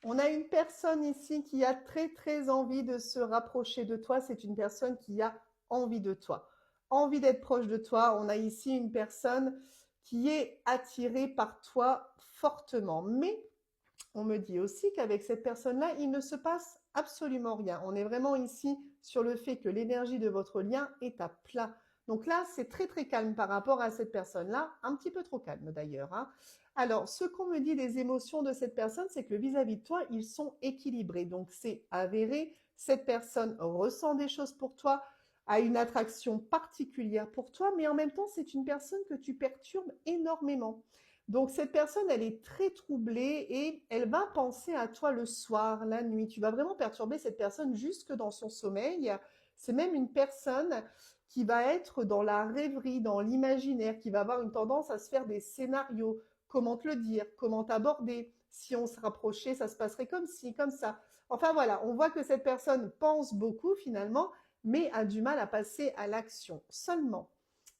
On a une personne ici qui a très très envie de se rapprocher de toi. C'est une personne qui a envie de toi, envie d'être proche de toi. On a ici une personne qui est attirée par toi fortement. Mais on me dit aussi qu'avec cette personne-là, il ne se passe absolument rien. On est vraiment ici sur le fait que l'énergie de votre lien est à plat. Donc là, c'est très très calme par rapport à cette personne-là, un petit peu trop calme d'ailleurs, hein. Alors, ce qu'on me dit des émotions de cette personne, c'est que vis-à-vis de toi, ils sont équilibrés. Donc c'est avéré, cette personne ressent des choses pour toi, a une attraction particulière pour toi, mais en même temps, c'est une personne que tu perturbes énormément. Donc cette personne, elle est très troublée et elle va penser à toi le soir, la nuit. Tu vas vraiment perturber cette personne jusque dans son sommeil. C'est même une personne qui va être dans la rêverie, dans l'imaginaire, qui va avoir une tendance à se faire des scénarios. Comment te le dire? Comment t'aborder? Si on se rapprochait, ça se passerait comme ci, comme ça. Enfin voilà, on voit que cette personne pense beaucoup finalement, mais a du mal à passer à l'action. Seulement,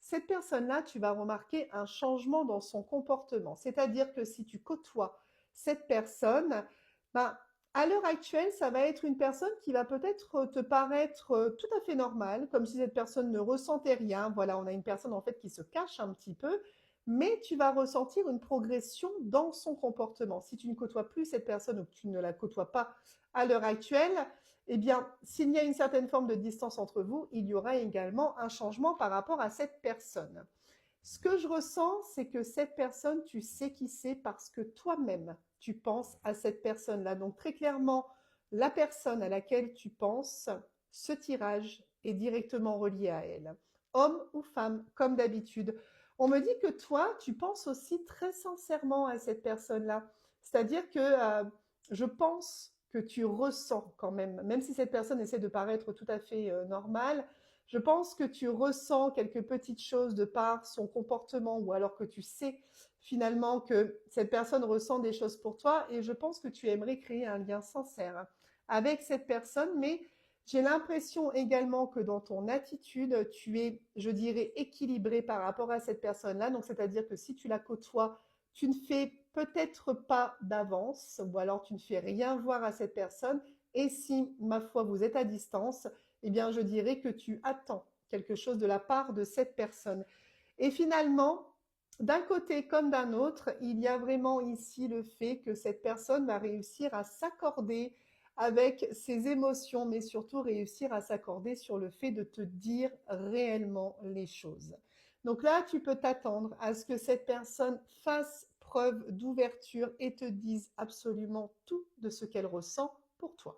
cette personne-là, tu vas remarquer un changement dans son comportement. C'est-à-dire que si tu côtoies cette personne, ben, à l'heure actuelle, ça va être une personne qui va peut-être te paraître tout à fait normale, comme si cette personne ne ressentait rien. Voilà, on a une personne en fait qui se cache un petit peu, mais tu vas ressentir une progression dans son comportement. Si tu ne côtoies plus cette personne ou que tu ne la côtoies pas à l'heure actuelle, eh bien, s'il y a une certaine forme de distance entre vous, il y aura également un changement par rapport à cette personne. Ce que je ressens, c'est que cette personne, tu sais qui c'est parce que toi-même, tu penses à cette personne-là. Donc très clairement, la personne à laquelle tu penses, ce tirage est directement relié à elle. Homme ou femme, comme d'habitude. On me dit que toi, tu penses aussi très sincèrement à cette personne-là. C'est-à-dire que je pense que tu ressens quand même, même si cette personne essaie de paraître tout à fait normale, je pense que tu ressens quelques petites choses de par son comportement ou alors que tu sais finalement que cette personne ressent des choses pour toi et je pense que tu aimerais créer un lien sincère avec cette personne, mais j'ai l'impression également que dans ton attitude, tu es, je dirais, équilibré par rapport à cette personne-là. Donc, c'est-à-dire que si tu la côtoies, tu ne fais peut-être pas d'avance ou alors tu ne fais rien voir à cette personne. Et si, ma foi, vous êtes à distance, eh bien, je dirais que tu attends quelque chose de la part de cette personne. Et finalement, d'un côté comme d'un autre, il y a vraiment ici le fait que cette personne va réussir à s'accorder avec ses émotions, mais surtout réussir à s'accorder sur le fait de te dire réellement les choses. Donc là, tu peux t'attendre à ce que cette personne fasse preuve d'ouverture et te dise absolument tout de ce qu'elle ressent pour toi.